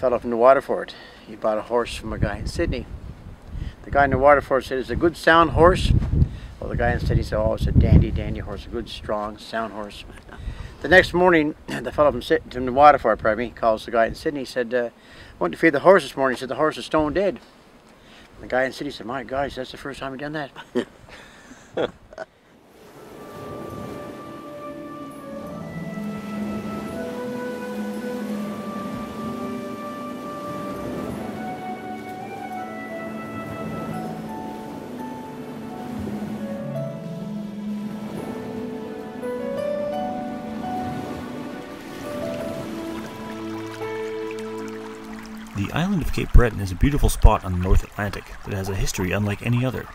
fellow from the Waterford. He bought a horse from a guy in Sydney. The guy in the Waterford said, "It's a good sound horse." Well, the guy in Sydney said, "Oh, it's a dandy horse, a good, strong, sound horse." The next morning, the fellow from the Waterford, calls the guy in Sydney. He said, "I went to feed the horse this morning." He said, "The horse is stone dead." The guy in Sydney said, "My gosh, that's the first time we've done that." The island of Cape Breton is a beautiful spot on the North Atlantic that has a history unlike any other.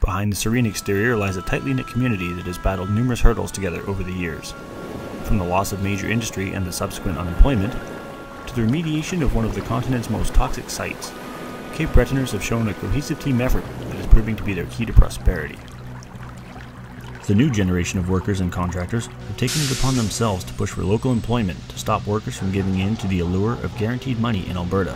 Behind the serene exterior lies a tightly knit community that has battled numerous hurdles together over the years, from the loss of major industry and the subsequent unemployment, to the remediation of one of the continent's most toxic sites. Cape Bretoners have shown a cohesive team effort that is proving to be their key to prosperity. The new generation of workers and contractors have taken it upon themselves to push for local employment to stop workers from giving in to the allure of guaranteed money in Alberta.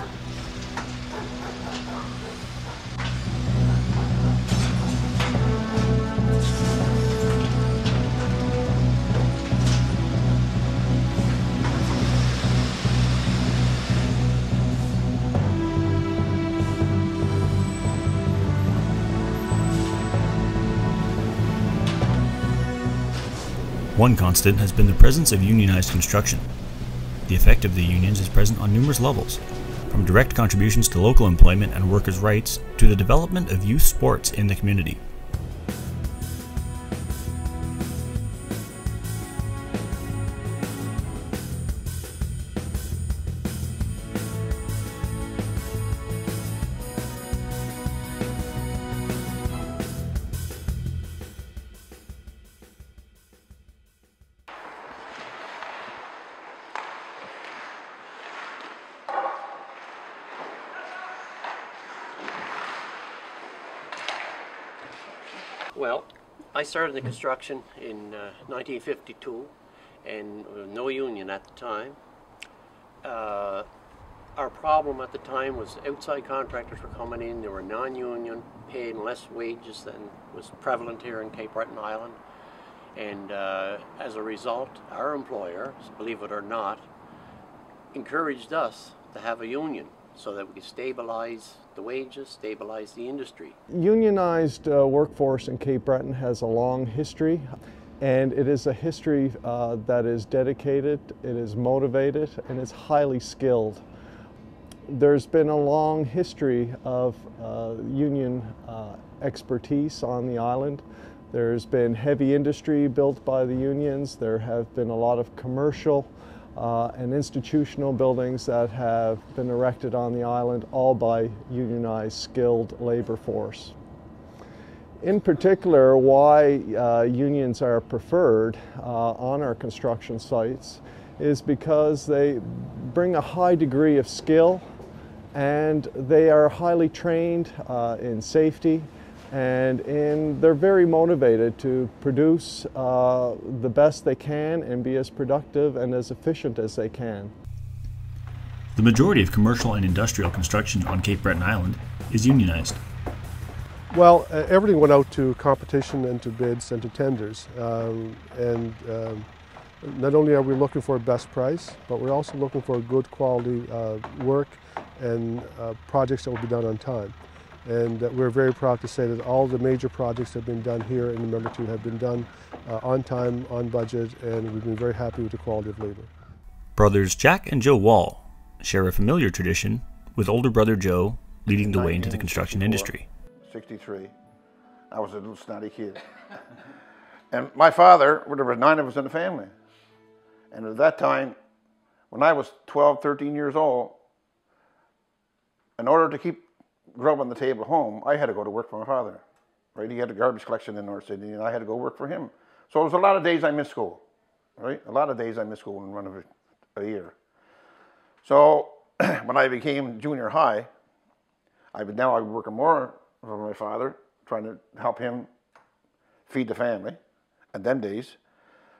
One constant has been the presence of unionized construction. The effect of the unions is present on numerous levels, from direct contributions to local employment and workers' rights to the development of youth sports in the community. Well, I started in construction in 1952, and no union at the time. Our problem at the time was outside contractors were coming in. They were non-union, paying less wages than was prevalent here in Cape Breton Island. And as a result, our employer, believe it or not, encouraged us to have a union, so that we could stabilize the wages, stabilize the industry. Unionized workforce in Cape Breton has a long history, and it is a history that is dedicated, it is motivated, and it's highly skilled. There's been a long history of union expertise on the island. There's been heavy industry built by the unions. There have been a lot of commercial and institutional buildings that have been erected on the island, all by unionized, skilled labor force. In particular, why unions are preferred on our construction sites is because they bring a high degree of skill, and they are highly trained in safety, and they're very motivated to produce the best they can and be as productive and as efficient as they can. The majority of commercial and industrial construction on Cape Breton Island is unionized. Well, everything went out to competition and to bids and to tenders. Not only are we looking for best price, but we're also looking for good quality work and projects that will be done on time. And we're very proud to say that all the major projects that have been done here in the Memberton have been done on time, on budget, and we've been very happy with the quality of labor. Brothers Jack and Joe Wall share a familiar tradition, with older brother Joe leading the way into the construction industry. 63. I was a little snotty kid. And my father, there were 9 of us in the family. And at that time, when I was 12, 13 years old, in order to keep grub on the table at home, I had to go to work for my father. Right? He had a garbage collection in North Sydney, and I had to go work for him. So it was a lot of days I missed school. Right? A lot of days I missed school in run of a year. So when I became junior high, I was working more for my father, trying to help him feed the family in them days.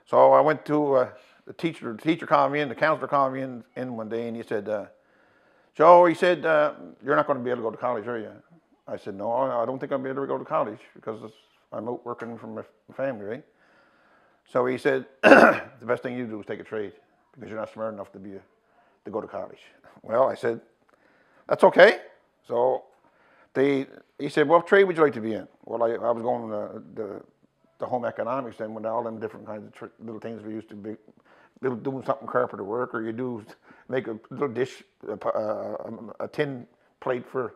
So I went to the teacher called me in, the counselor called me in one day, and he said, Joe, he said, you're not going to be able to go to college, are you? I said, no, I don't think I'll be able to go to college because I'm out working for my family, right? So he said, the best thing you do is take a trade because you're not smart enough to go to college. Well, I said, that's okay. So he said, what trade would you like to be in? Well, I was going the home economics then with all them different kinds of little things we used to be, doing something carpenter work, or you do make a little dish, a tin plate for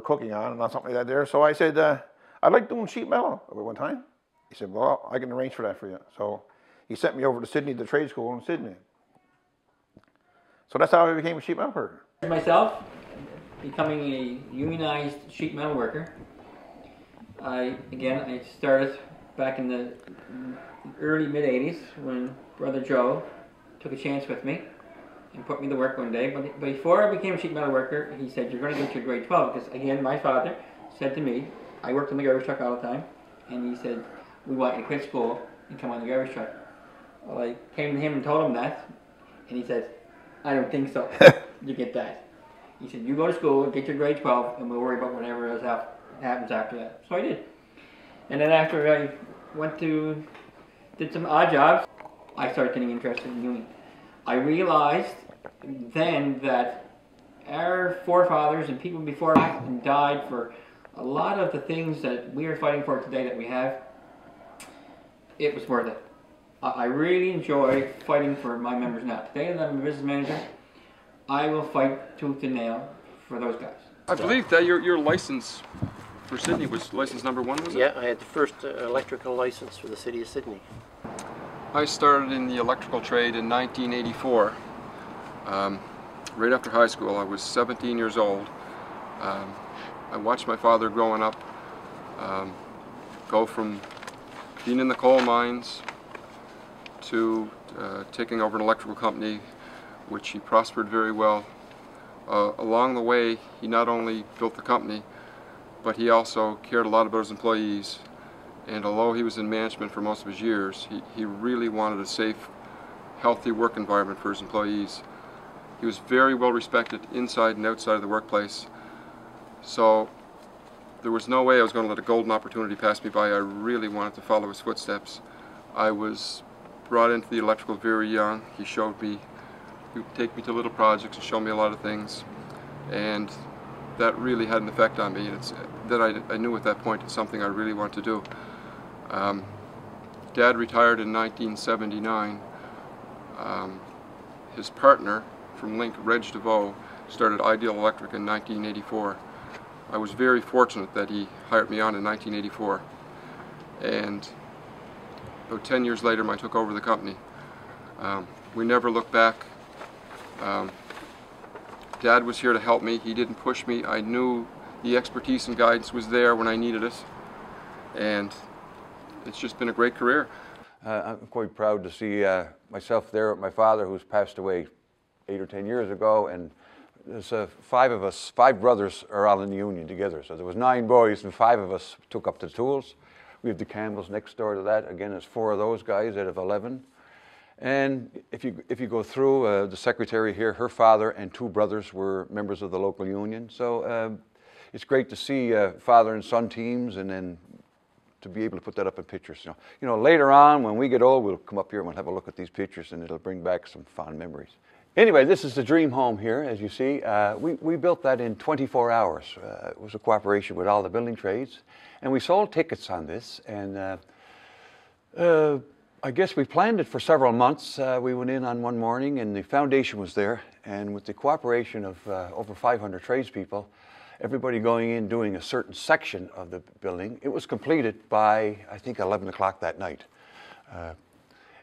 cooking on and something like that there. So I said, I like doing sheet metal at one time. He said, well, I can arrange for that for you. So he sent me over to Sydney, the trade school in Sydney. So that's how I became a sheet metal worker. Myself, becoming a unionized sheet metal worker, I started back in the early mid-80s when Brother Joe took a chance with me and put me to work one day. But before I became a sheet metal worker, he said, you're going to get your grade 12, because again, my father said to me, I worked on the garbage truck all the time, and he said, we want you to quit school and come on the garbage truck. Well, I came to him and told him that, and he said, I don't think so. You get that. He said, you go to school, get your grade 12, and we'll worry about whatever else happens after that. So I did. And then after I did some odd jobs, I started getting interested in union. I realized then that our forefathers and people before us died for a lot of the things that we are fighting for today that we have. It was worth it. I really enjoy fighting for my members now. Today that I'm a business manager, I will fight tooth and nail for those guys. I believe that your license for Sydney was license number 1, was it? Yeah, I had the first electrical license for the city of Sydney. I started in the electrical trade in 1984. Right after high school, I was 17 years old. I watched my father growing up go from being in the coal mines to taking over an electrical company, which he prospered very well. Along the way, he not only built the company, but he also cared a lot about his employees. And although he was in management for most of his years, he really wanted a safe, healthy work environment for his employees. He was very well respected inside and outside of the workplace. So there was no way I was going to let a golden opportunity pass me by. I really wanted to follow his footsteps. I was brought into the electrical very young. He would take me to little projects and show me a lot of things. And that really had an effect on me. I knew at that point it's something I really want to do. Dad retired in 1979. His partner from Link, Reg DeVoe, started Ideal Electric in 1984. I was very fortunate that he hired me on in 1984. And about 10 years later, I took over the company. We never looked back. Dad was here to help me. He didn't push me. I knew the expertise and guidance was there when I needed it. And it's just been a great career. I'm quite proud to see myself there with my father, who's passed away 8 or 10 years ago, and there's 5 of us, 5 brothers are all in the union together. So there was 9 boys and 5 of us took up the tools. We have the Campbells next door to that. Again, it's 4 of those guys out of 11. And if you go through, the secretary here, her father and 2 brothers were members of the local union. So it's great to see father and son teams, and then to be able to put that up in pictures. You know, later on when we get old, we'll come up here and we'll have a look at these pictures, and it'll bring back some fond memories. Anyway, this is the dream home here, as you see. We built that in 24 hours. It was a cooperation with all the building trades, and we sold tickets on this. And I guess we planned it for several months. We went in on one morning, and the foundation was there, and with the cooperation of over 500 tradespeople, everybody going in doing a certain section of the building, it was completed by, I think, 11 o'clock that night.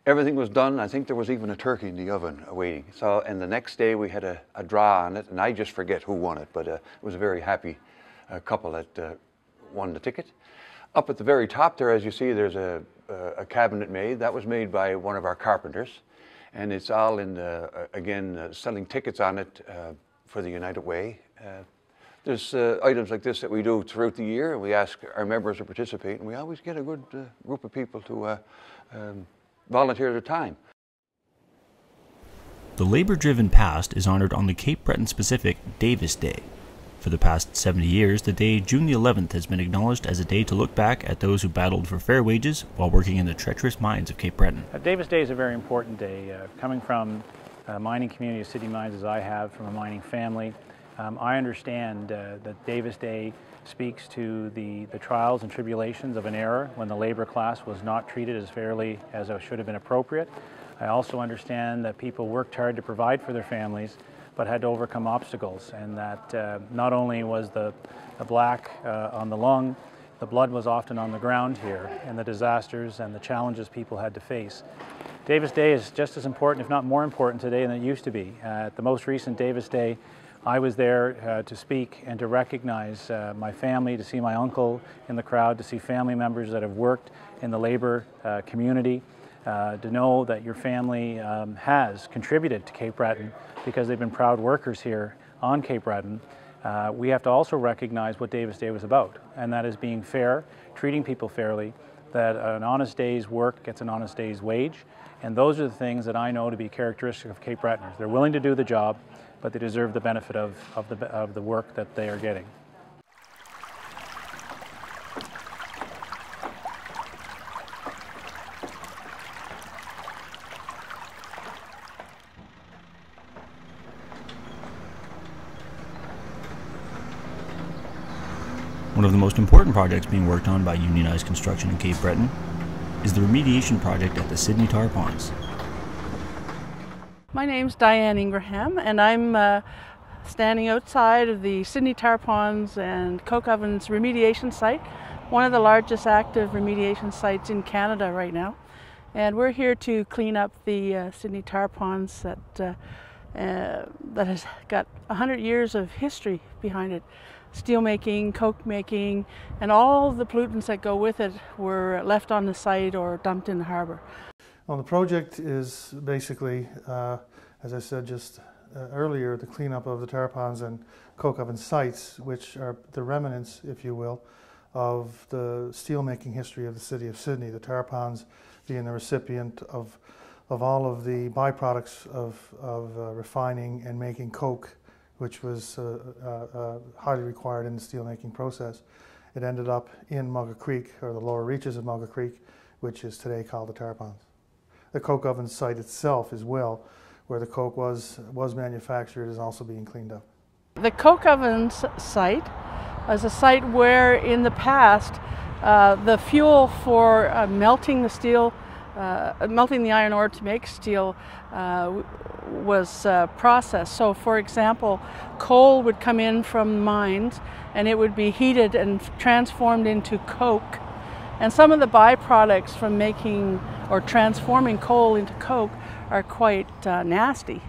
Everything was done. I think there was even a turkey in the oven waiting. So, and the next day we had a draw on it, and I just forget who won it, but it was a very happy couple that won the ticket. Up at the very top there, as you see, there's a cabinet made. That was made by one of our carpenters, and it's all in the, again, selling tickets on it for the United Way. There's items like this that we do throughout the year, and we ask our members to participate, and we always get a good group of people to volunteer their time. The labor-driven past is honored on the Cape Breton-specific Davis Day. For the past 70 years, the day June the 11th has been acknowledged as a day to look back at those who battled for fair wages while working in the treacherous mines of Cape Breton. Davis Day is a very important day. Coming from a mining community of City Mines as I have, from a mining family, I understand that Davis Day speaks to the trials and tribulations of an era when the labor class was not treated as fairly as it should have been appropriate. I also understand that people worked hard to provide for their families, but had to overcome obstacles, and that not only was the black on the lung, the blood was often on the ground here, and the disasters and the challenges people had to face. Davis Day is just as important, if not more important today than it used to be. At the most recent Davis Day, I was there to speak and to recognize my family, to see my uncle in the crowd, to see family members that have worked in the labor community, to know that your family has contributed to Cape Breton because they've been proud workers here on Cape Breton. We have to also recognize what Davis Day was about, and that is being fair, treating people fairly, that an honest day's work gets an honest day's wage, and those are the things that I know to be characteristic of Cape Bretoners. They're willing to do the job, but they deserve the benefit of the work that they are getting. One of the most important projects being worked on by unionized construction in Cape Breton is the remediation project at the Sydney Tar Ponds. My name's Diane Ingraham, and I'm standing outside of the Sydney Tar Ponds and Coke Ovens remediation site, one of the largest active remediation sites in Canada right now. And we're here to clean up the Sydney Tar Ponds that has got 100 years of history behind it. Steel making, coke making, and all the pollutants that go with it were left on the site or dumped in the harbour. Well, the project is basically, as I said just earlier, the cleanup of the tar ponds and coke oven sites, which are the remnants, if you will, of the steel-making history of the city of Sydney. The tar ponds being the recipient of all of the byproducts of refining and making coke, which was highly required in the steel-making process. It ended up in Mugga Creek, or the lower reaches of Mugga Creek, which is today called the tar ponds. The coke oven site itself as well, where the coke was manufactured, is also being cleaned up. The coke ovens site is a site where in the past the fuel for melting the steel, melting the iron ore to make steel was processed. So for example, coal would come in from mines and it would be heated and transformed into coke. And some of the byproducts from making or transforming coal into coke are quite nasty.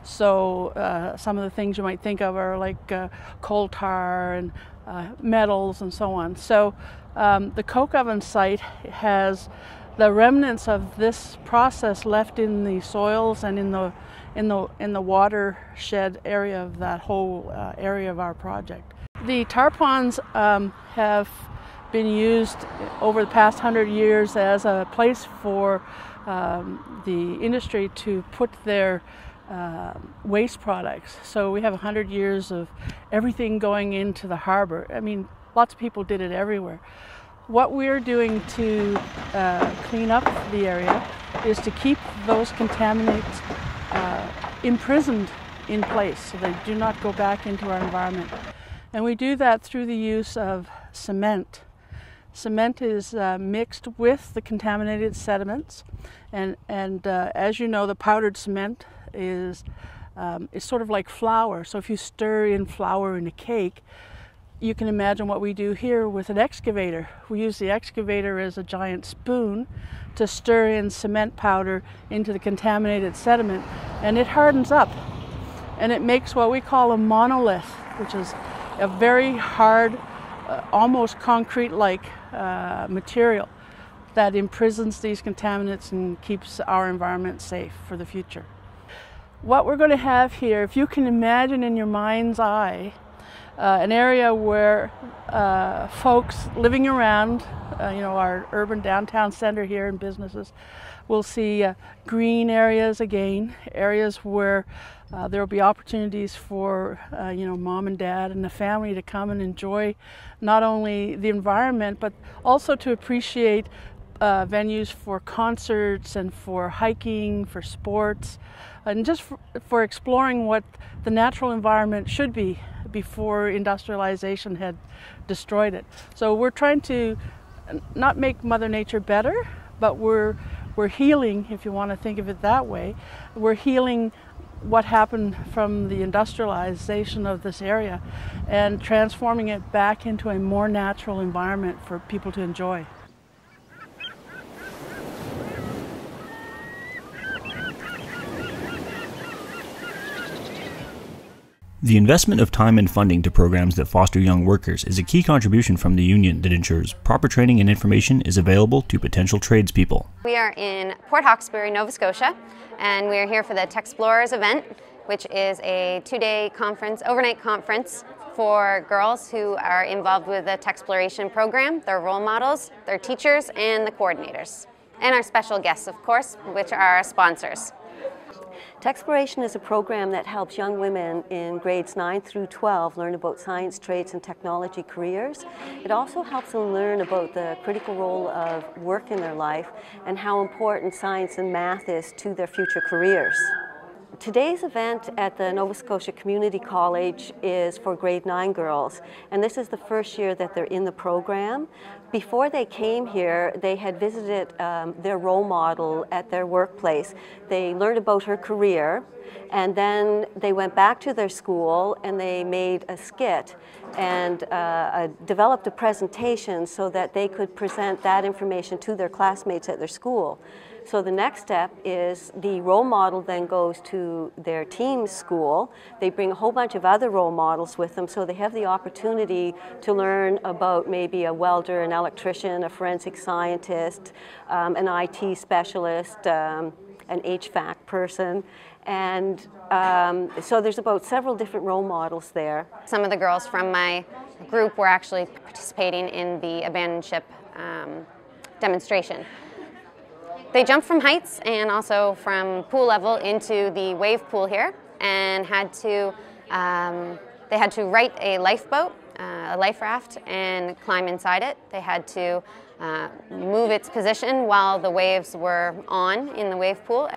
So some of the things you might think of are like coal tar and metals and so on. So the coke oven site has the remnants of this process left in the soils and in the watershed area of that whole area of our project. The tar ponds have been used over the past 100 years as a place for the industry to put their waste products. So we have 100 years of everything going into the harbor. I mean, lots of people did it everywhere. What we're doing to clean up the area is to keep those contaminants imprisoned in place so they do not go back into our environment. And we do that through the use of cement. Cement is mixed with the contaminated sediments, and as you know, the powdered cement is sort of like flour. So if you stir in flour in a cake, you can imagine what we do here with an excavator. We use the excavator as a giant spoon to stir in cement powder into the contaminated sediment, and it hardens up. And it makes what we call a monolith, which is a very hard, almost concrete-like material that imprisons these contaminants and keeps our environment safe for the future. What we're going to have here, if you can imagine in your mind's eye, an area where folks living around, our urban downtown center here and businesses We'll see green areas again, areas where there will be opportunities for mom and dad and the family to come and enjoy not only the environment but also to appreciate venues for concerts and for hiking, for sports, and just for exploring what the natural environment should be before industrialization had destroyed it. So we're trying to not make Mother Nature better, but we're healing, if you want to think of it that way. We're healing what happened from the industrialization of this area and transforming it back into a more natural environment for people to enjoy. The investment of time and funding to programs that foster young workers is a key contribution from the union that ensures proper training and information is available to potential tradespeople. We are in Port Hawkesbury, Nova Scotia, and we are here for the Techsplorers event, which is a two-day conference, overnight conference for girls who are involved with the Techsploration program, their role models, their teachers, and the coordinators. And our special guests, of course, which are our sponsors. Techsploration is a program that helps young women in grades 9 through 12 learn about science, trades, and technology careers. It also helps them learn about the critical role of work in their life and how important science and math is to their future careers. Today's event at the Nova Scotia Community College is for grade 9 girls, and this is the first year that they're in the program. Before they came here, they had visited their role model at their workplace. They learned about her career, and then they went back to their school and they made a skit and developed a presentation so that they could present that information to their classmates at their school. So the next step is the role model then goes to their team's school. They bring a whole bunch of other role models with them, so they have the opportunity to learn about maybe a welder, an electrician, a forensic scientist, an IT specialist, an HVAC person. And so there's about several different role models there. Some of the girls from my group were actually participating in the abandoned ship demonstration. They jumped from heights and also from pool level into the wave pool here, and they had to right a lifeboat, a life raft, and climb inside it. They had to move its position while the waves were on in the wave pool.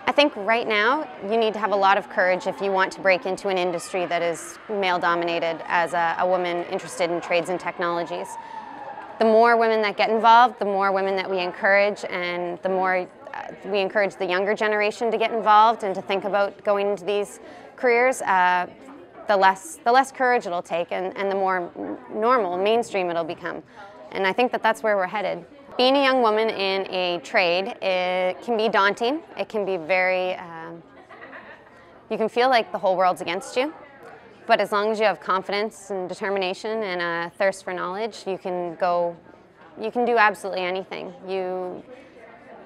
I think right now you need to have a lot of courage if you want to break into an industry that is male-dominated as a woman interested in trades and technologies. The more women that get involved, the more women that we encourage, and the more we encourage the younger generation to get involved and to think about going into these careers, the less courage it'll take, and the more normal, mainstream it'll become. And I think that that's where we're headed. Being a young woman in a trade, it can be daunting. It can be very, you can feel like the whole world's against you. But as long as you have confidence and determination and a thirst for knowledge, you can do absolutely anything. You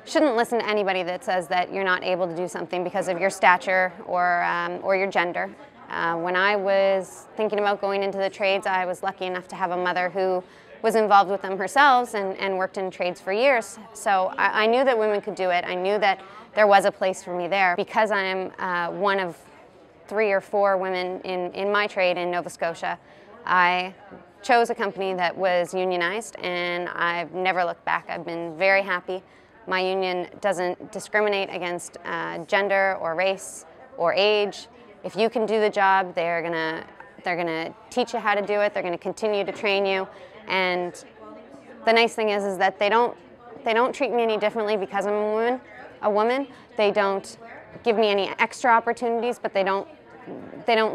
shouldn't listen to anybody that says that you're not able to do something because of your stature or your gender. When I was thinking about going into the trades, I was lucky enough to have a mother who was involved with them herself and worked in trades for years. So I knew that women could do it. I knew that there was a place for me there. Because I'm one of 3 or 4 women in my trade in Nova Scotia, I chose a company that was unionized, and I've never looked back. I've been very happy. My union doesn't discriminate against gender or race or age. If you can do the job, they're gonna teach you how to do it. They're gonna continue to train you. And the nice thing is that they don't treat me any differently because I'm a woman. They don't give me any extra opportunities, but they don't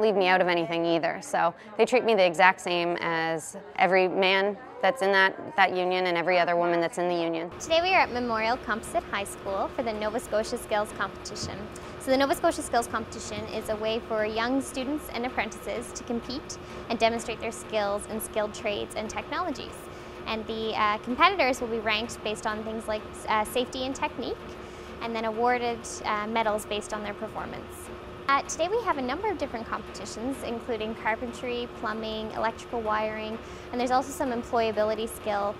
leave me out of anything either. So they treat me the exact same as every man that's in that union and every other woman that's in the union. Today we are at Memorial Composite High School for the Nova Scotia Skills Competition. So the Nova Scotia Skills Competition is a way for young students and apprentices to compete and demonstrate their skills in skilled trades and technologies. And the competitors will be ranked based on things like safety and technique, and then awarded medals based on their performance. Today we have a number of different competitions, including carpentry, plumbing, electrical wiring, and there's also some employability skill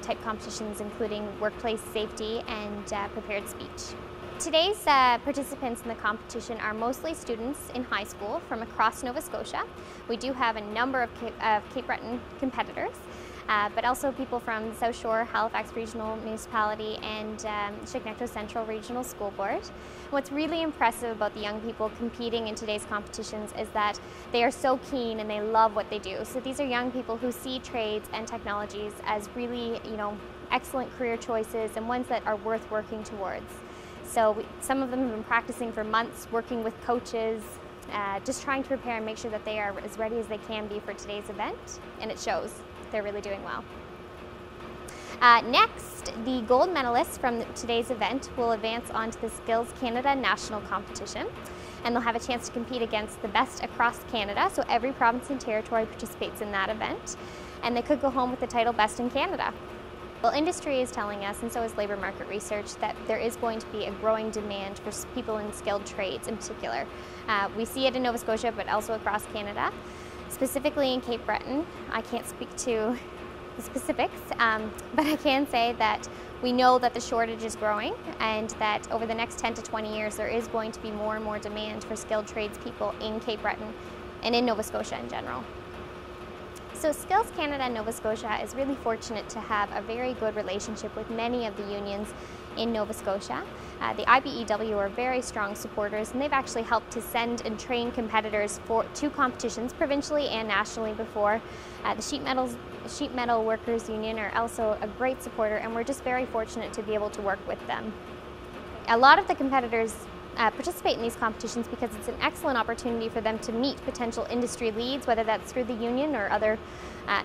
type competitions, including workplace safety and prepared speech. Today's participants in the competition are mostly students in high school from across Nova Scotia. We do have a number of Cape Breton competitors, but also people from the South Shore, Halifax Regional Municipality and Chignecto Central Regional School Board. What's really impressive about the young people competing in today's competitions is that they are so keen and they love what they do. So these are young people who see trades and technologies as really, excellent career choices and ones that are worth working towards. So some of them have been practicing for months, working with coaches, just trying to prepare and make sure that they are as ready as they can be for today's event, and it shows. They're really doing well. Next, the gold medalists from today's event will advance on to the Skills Canada National Competition, and they'll have a chance to compete against the best across Canada, so every province and territory participates in that event, and they could go home with the title Best in Canada. Well, industry is telling us, and so is labor market research, that there is going to be a growing demand for people in skilled trades in particular. We see it in Nova Scotia, but also across Canada. Specifically in Cape Breton, I can't speak to the specifics, but I can say that we know that the shortage is growing and that over the next 10 to 20 years there is going to be more and more demand for skilled tradespeople in Cape Breton and in Nova Scotia in general. So Skills Canada Nova Scotia is really fortunate to have a very good relationship with many of the unions in Nova Scotia. The IBEW are very strong supporters, and they've actually helped to send and train competitors to competitions provincially and nationally before. The Sheet Metal Workers Union are also a great supporter, and we're just very fortunate to be able to work with them. A lot of the competitors participate in these competitions because it's an excellent opportunity for them to meet potential industry leads, whether that's through the union or other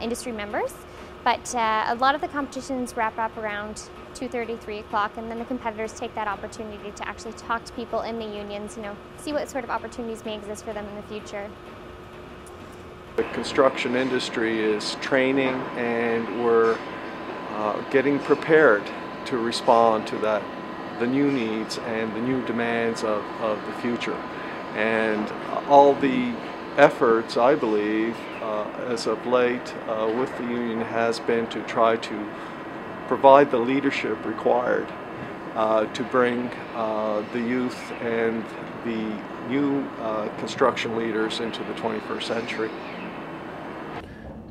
industry members. But a lot of the competitions wrap up around 2:30, 3 o'clock, and then the competitors take that opportunity to actually talk to people in the unions, see what sort of opportunities may exist for them in the future. The construction industry is training, and we're getting prepared to respond to the new needs and the new demands of the future. And all the efforts, I believe, as of late with the union has been to try to provide the leadership required to bring the youth and the new construction leaders into the 21st century.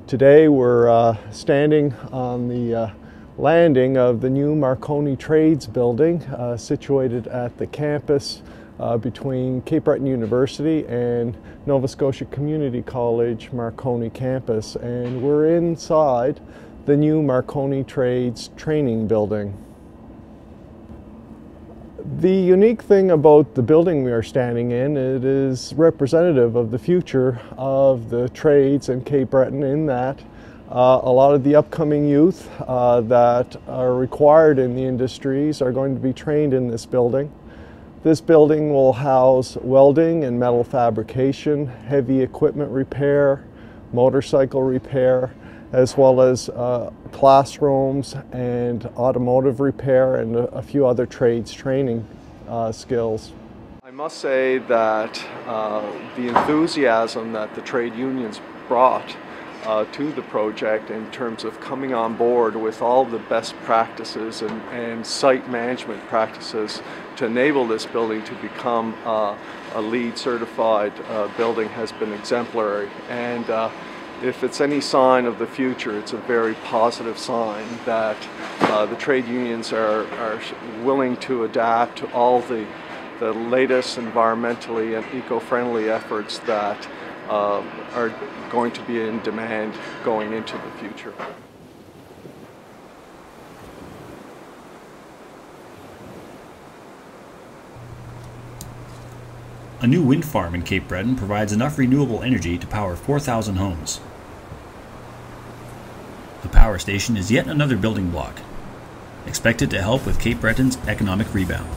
Today we're standing on the landing of the new Marconi Trades building situated at the campus between Cape Breton University and Nova Scotia Community College Marconi campus, and we're inside the new Marconi Trades training building. The unique thing about the building we are standing in, it is representative of the future of the trades in Cape Breton, in that a lot of the upcoming youth that are required in the industries are going to be trained in this building. This building will house welding and metal fabrication, heavy equipment repair, motorcycle repair, as well as classrooms and automotive repair and a few other trades training skills. I must say that the enthusiasm that the trade unions brought to the project in terms of coming on board with all the best practices and site management practices to enable this building to become a LEED certified building has been exemplary. And if it's any sign of the future, it's a very positive sign that the trade unions are willing to adapt to all the latest environmentally and eco-friendly efforts that are going to be in demand going into the future. A new wind farm in Cape Breton provides enough renewable energy to power 4,000 homes. The power station is yet another building block, expected to help with Cape Breton's economic rebound.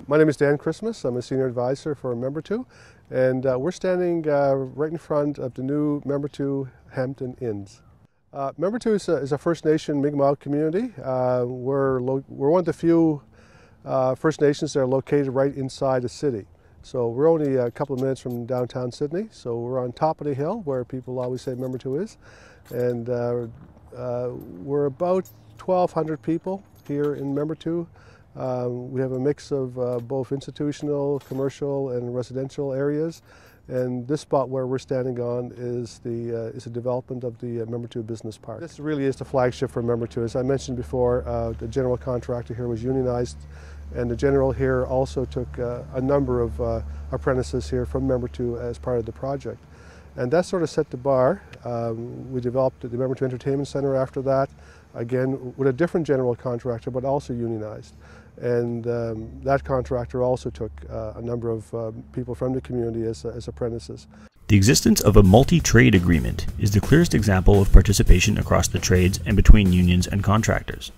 My name is Dan Christmas. I'm a senior advisor for Member 2, and we're standing right in front of the new Member 2 Hampton Inns. Member 2 is a First Nation Mi'kmaq community. We're one of the few First Nations that are located right inside the city. So we're only a couple of minutes from downtown Sydney, so we're on top of the hill where people always say Member 2 is. And we're about 1,200 people here in Member 2. We have a mix of both institutional, commercial, and residential areas. And this spot where we're standing on is a development of the Member 2 Business Park. This really is the flagship for Member 2. As I mentioned before, the general contractor here was unionized, and the general here also took a number of apprentices here from Member 2 as part of the project. And that sort of set the bar. We developed the Member 2 Entertainment Center after that, again with a different general contractor but also unionized. And that contractor also took a number of people from the community as apprentices. The existence of a multi-trade agreement is the clearest example of participation across the trades and between unions and contractors.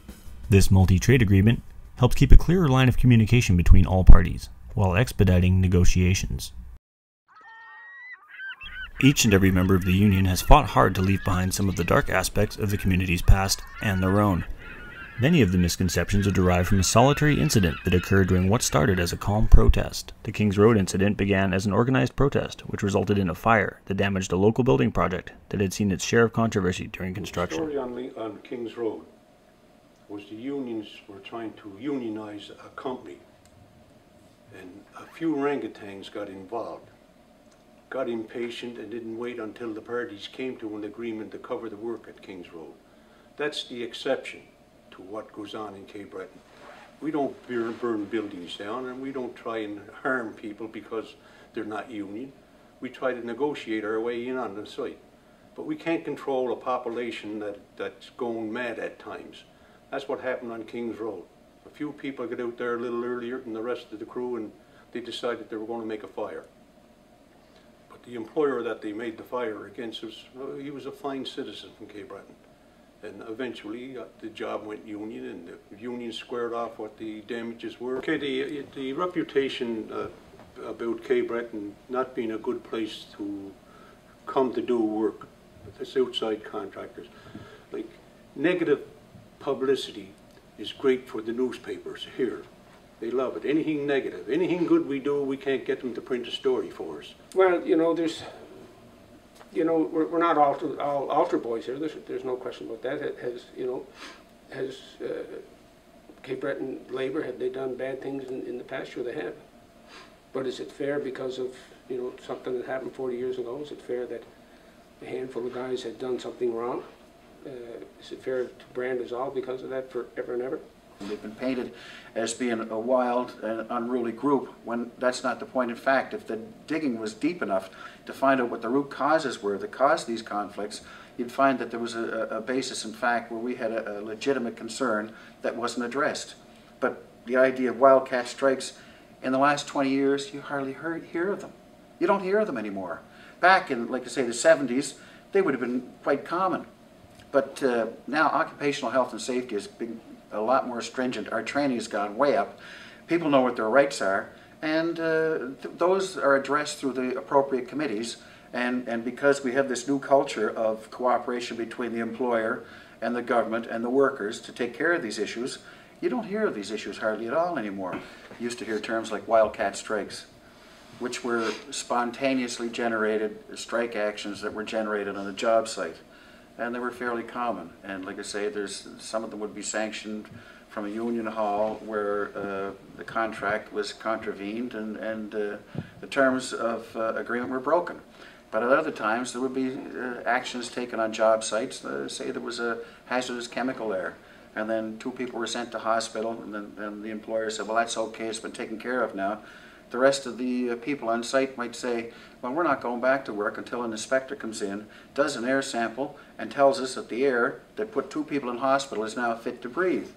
This multi-trade agreement helps keep a clearer line of communication between all parties, while expediting negotiations. Each and every member of the union has fought hard to leave behind some of the dark aspects of the community's past and their own. Many of the misconceptions are derived from a solitary incident that occurred during what started as a calm protest. The Kings Road incident began as an organized protest, which resulted in a fire that damaged a local building project that had seen its share of controversy during construction. The story on Kings Road was the unions were trying to unionize a company, and a few orangutans got involved, got impatient, and didn't wait until the parties came to an agreement to cover the work at Kings Road. That's the exception to what goes on in Cape Breton. We don't burn buildings down, and we don't try and harm people because they're not union. We try to negotiate our way in on the site. But we can't control a population that's going mad at times. That's what happened on Kings Road. A few people got out there a little earlier than the rest of the crew, and they decided they were going to make a fire. But the employer that they made the fire against he was a fine citizen from Cape Breton. And eventually the job went union, and the union squared off what the damages were. Okay, the reputation about Cape Breton not being a good place to come to do work, this outside contractors, like negative publicity is great for the newspapers here. They love it. Anything negative, anything good we do, we can't get them to print a story for us. Well, you know, we're not all altar boys here. There's no question about that. Has Cape Breton Labour, have they done bad things in the past? Sure, they have. But is it fair because of something that happened 40 years ago? Is it fair that a handful of guys had done something wrong? Is it fair to brand us all because of that forever and ever? They've been painted as being a wild and unruly group when that's not the point. In fact, if the digging was deep enough to find out what the root causes were that caused these conflicts, you'd find that there was a basis, in fact, where we had a legitimate concern that wasn't addressed. But the idea of wildcat strikes, in the last 20 years, you hardly hear of them. You don't hear of them anymore. Back in, like I say, the 70s, they would have been quite common. But now occupational health and safety has been a lot more stringent. Our training has gone way up. People know what their rights are, and those are addressed through the appropriate committees. And because we have this new culture of cooperation between the employer and the government and the workers to take care of these issues, you don't hear of these issues hardly at all anymore. You used to hear terms like wildcat strikes, which were spontaneously generated strike actions that were generated on a job site. And they were fairly common. And like I say, some of them would be sanctioned from a union hall where the contract was contravened and the terms of agreement were broken. But at other times there would be actions taken on job sites. Say there was a hazardous chemical there, and then 2 people were sent to hospital, and then the employer said, well, that's okay, it's been taken care of now. The rest of the people on site might say, well, we're not going back to work until an inspector comes in, does an air sample, and tells us that the air that put 2 people in hospital is now fit to breathe.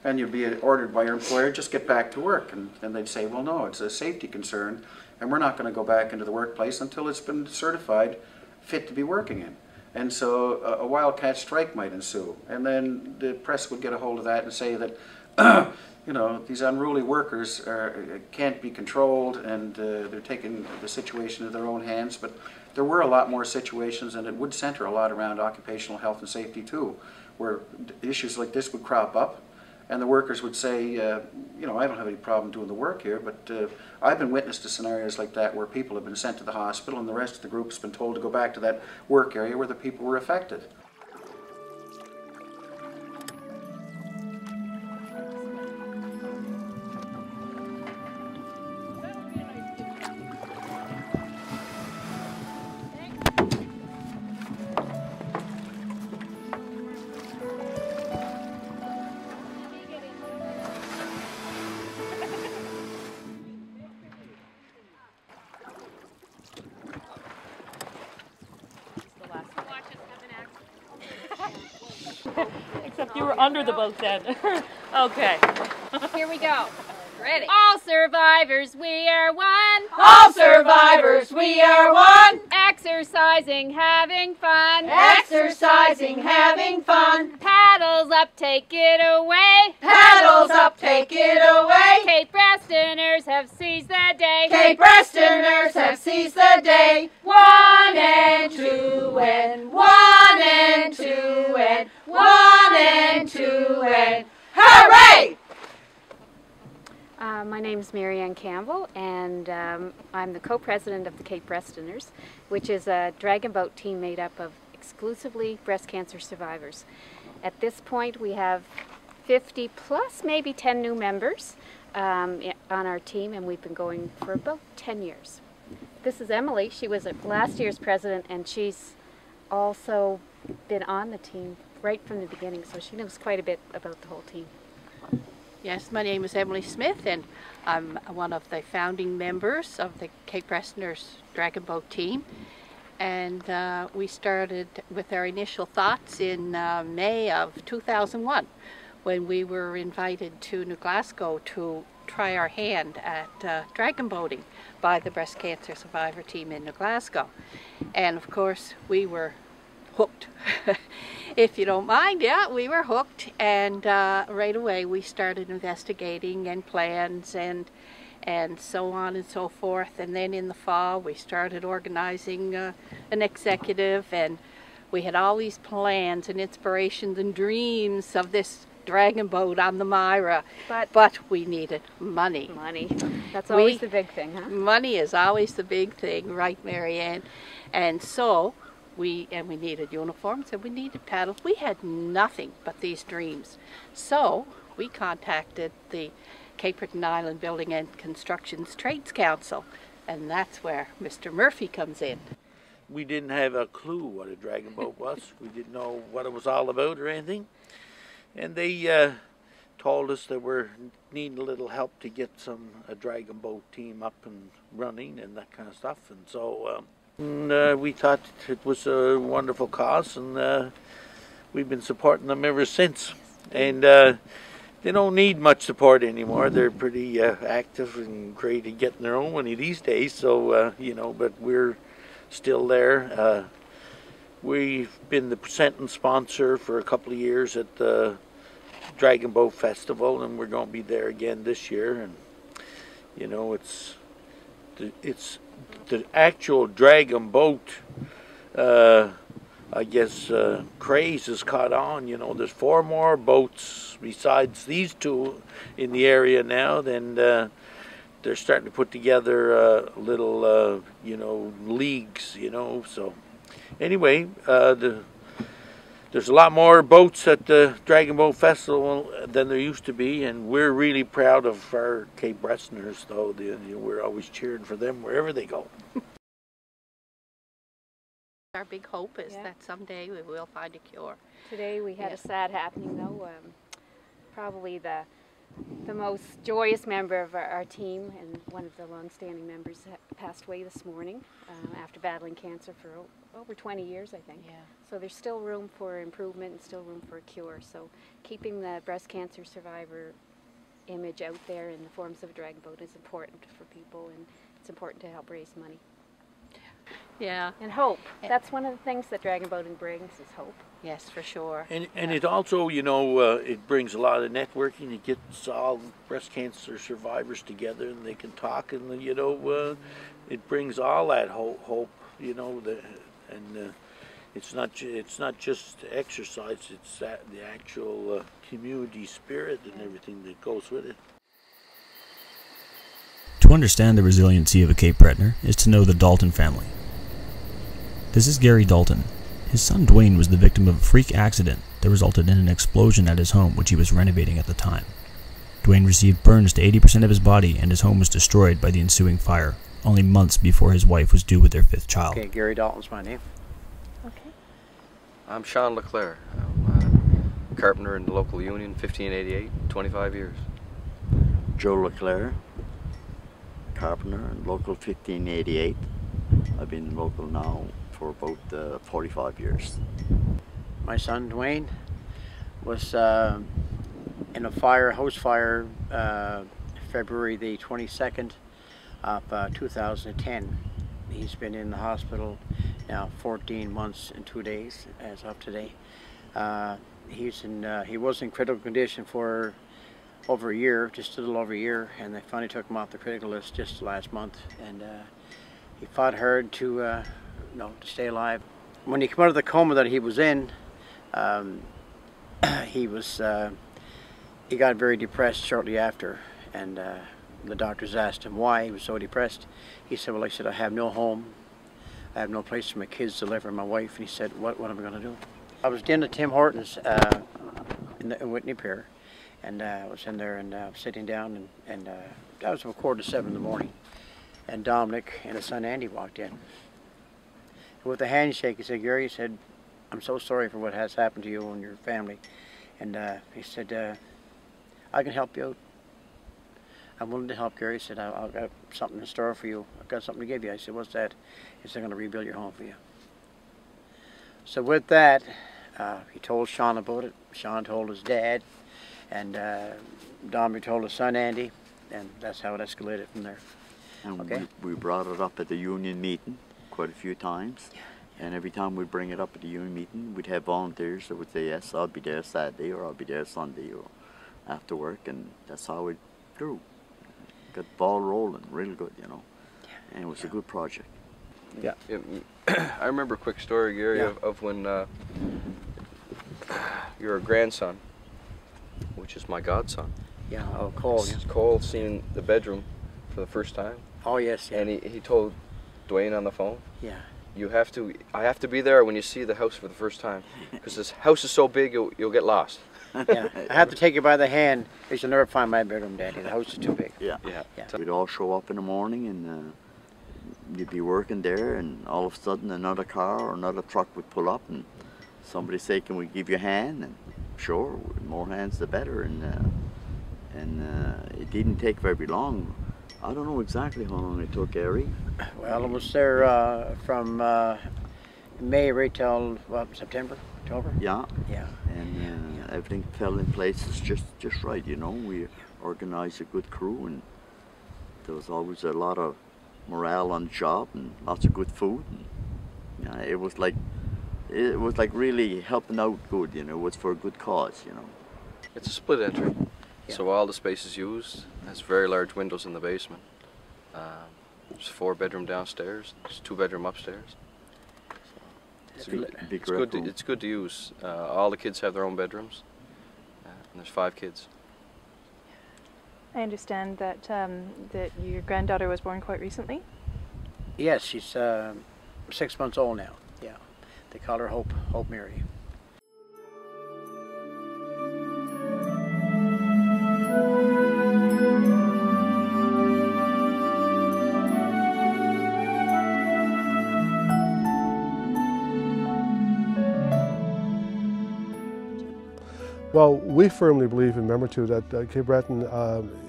And you'd be ordered by your employer, just get back to work. And they'd say, well, no, it's a safety concern, and we're not going to go back into the workplace until it's been certified fit to be working in. And so a wildcat strike might ensue. And then the press would get a hold of that and say that, you know, these unruly workers can't be controlled, and they're taking the situation in their own hands. But there were a lot more situations, and it would center a lot around occupational health and safety too, where issues like this would crop up, and the workers would say, you know, I don't have any problem doing the work here, but I've been witness to scenarios like that where people have been sent to the hospital and the rest of the group has been told to go back to that work area where the people were affected. Except you were under the boat then. Okay. Here we go. Ready. All survivors, we are one. All survivors, we are one. Exercising, having fun. Exercising, having fun. Paddles up, take it away. Paddles up, take it away. Cape Breastoners have seized the day. Cape Breastoners have seized the day. 1 and 2 and 1 and 2 and 1 and 2 and hooray! My name is Mary Ann Campbell, and I'm the co-president of the Cape Breastoners, which is a dragon boat team made up of exclusively breast cancer survivors. At this point, we have 50 plus maybe 10 new members on our team, and we've been going for about 10 years. This is Emily. She was last year's president, and she's also been on the team right from the beginning, so she knows quite a bit about the whole team. Yes, my name is Emily Smith, and I'm one of the founding members of the Cape Breastoners Dragon Boat team. And we started with our initial thoughts in May of 2001, when we were invited to New Glasgow to try our hand at dragon boating by the breast cancer survivor team in New Glasgow. And of course, we were hooked. If you don't mind, yeah, we were hooked, and right away we started investigating and plans and so on and so forth. And then in the fall we started organizing an executive, and we had all these plans and inspirations and dreams of this dragon boat on the Myra, but we needed money. Money. That's always the big thing, huh? Money is always the big thing, right, Mary Ann? And so we needed uniforms and we needed paddles. We had nothing but these dreams. So we contacted the Cape Breton Island Building and Construction's Trades Council, and that's where Mr. Murphy comes in. We didn't have a clue what a dragon boat was. We didn't know what it was all about or anything. And they told us that we're needing a little help to get a dragon boat team up and running and that kind of stuff. And so we thought it was a wonderful cause, and we've been supporting them ever since. And they don't need much support anymore. They're pretty active and great at getting their own money these days. So, you know, but we're still there. We've been the presenting sponsor for a couple of years at the Dragon Boat Festival, and we're going to be there again this year. And you know, it's the actual dragon boat, I guess, craze has caught on. You know, there's 4 more boats besides these 2 in the area now. Then they're starting to put together little, you know, leagues. You know, so anyway, there's a lot more boats at the Dragon Boat Festival than there used to be, and we're really proud of our Cape Breastoners, though. We're always cheering for them wherever they go. Our big hope is that someday we will find a cure. Today we had a sad happening, though. Probably the most joyous member of our team, and one of the long-standing members, passed away this morning after battling cancer for over 20 years, I think. Yeah. So there's still room for improvement and still room for a cure. So keeping the breast cancer survivor image out there in the forms of a dragon boat is important for people, and it's important to help raise money. Yeah. And hope. That's one of the things that dragon boating brings is hope. Yes, for sure. And it also, you know, it brings a lot of networking. It gets all breast cancer survivors together, and they can talk, and you know, it brings all that hope. You know, it's not just exercise. It's the actual community spirit and everything that goes with it. To understand the resiliency of a Cape Bretoner is to know the Dalton family. This is Gary Dalton. His son Dwayne was the victim of a freak accident that resulted in an explosion at his home which he was renovating at the time. Dwayne received burns to 80% of his body, and his home was destroyed by the ensuing fire, only months before his wife was due with their 5th child. Okay, Gary Dalton's my name. Okay. I'm Sean Leclerc. I'm a carpenter in the local union, 1588, 25 years. Joe Leclerc, carpenter in local 1588. I've been local now for about 45 years. My son Dwayne was in a house fire, February the 22nd of 2010. He's been in the hospital now 14 months and 2 days as of today. He was in critical condition for over a year, just a little over a year, and they finally took him off the critical list just last month. And he fought hard to stay alive. When he came out of the coma that he was in, he got very depressed shortly after, and the doctors asked him why he was so depressed. He said, well, I have no home, I have no place for my kids to live, or my wife. And he said, what am I going to do? I was in at Tim Hortons in Whitney Pier, and I was in there and sitting down, and that was about 6:45 in the morning, and Dominic and his son Andy walked in. And with a handshake, he said, Gary, he said, I'm so sorry for what has happened to you and your family. And he said, I can help you out. I'm willing to help, Gary. He said, I've got something in store for you. I've got something to give you. I said, what's that? He said, I'm going to rebuild your home for you. So with that, he told Sean about it. Sean told his dad, and Dominic told his son Andy, and that's how it escalated from there. And okay? we brought it up at the union meeting quite a few times. And every time we'd bring it up at the union meeting, we'd have volunteers that would say, yes, I'll be there Saturday, or I'll be there Sunday, or after work, and that's how it grew. Got the ball rolling real good, you know. And it was a good project. Yeah. I remember a quick story, Gary, of when your grandson, which is my godson. Yeah, Cole. Yeah. Cole seen the bedroom for the first time. Oh, yes. Yeah. And he told Dwayne on the phone. Yeah. I have to be there when you see the house for the first time, because this house is so big you'll get lost. Yeah, I have to take you by the hand, because you'll never find my bedroom, Daddy. The house is too big. Yeah. We'd all show up in the morning, and you'd be working there, and all of a sudden another car or another truck would pull up, and somebody say, can we give you a hand? And sure, more hands the better. And it didn't take very long. I don't know exactly how long it took, Gary. Well, it was there from May right till, September, October? Yeah. Yeah. And everything fell in place just right, you know. We organized a good crew, and there was always a lot of morale on the job and lots of good food. And, it was like really helping out good, you know. It was for a good cause, you know. It's a split entry. So all the space is used. There's very large windows in the basement. There's 4-bedroom downstairs. There's 2-bedroom upstairs. So it's good to use. All the kids have their own bedrooms, and there's 5 kids. I understand that that your granddaughter was born quite recently. Yes, she's 6 months old now. Yeah, they call her Hope Mary. Well, we firmly believe in Membertou that Cape Breton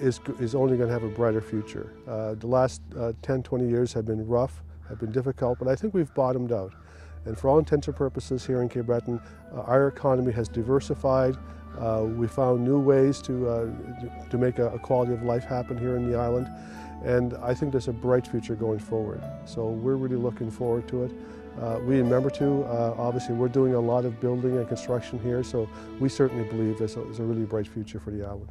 is only going to have a brighter future. The last 10, 20 years have been rough, have been difficult, but I think we've bottomed out. And for all intents and purposes here in Cape Breton, our economy has diversified. We found new ways to make a quality of life happen here in the island. And I think there's a bright future going forward. So we're really looking forward to it. We in Membertou, obviously we're doing a lot of building and construction here, so we certainly believe there's a really bright future for the island.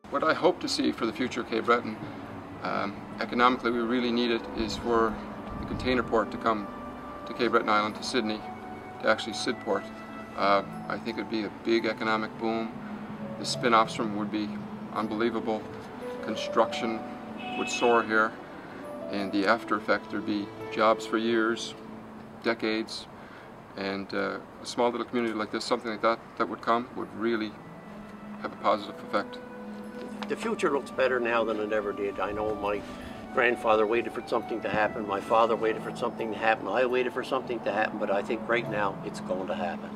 What I hope to see for the future of Cape Breton, economically we really need it, is for the container port to come to Cape Breton Island, to Sydney, to actually Sydport. I think it would be a big economic boom. The spin-offs from would be unbelievable. Construction would soar here, and the after effect, there'd be jobs for years, decades, and a small little community like this, something like that would come, would really have a positive effect. The future looks better now than it ever did. I know my grandfather waited for something to happen, my father waited for something to happen, I waited for something to happen, but I think right now it's going to happen.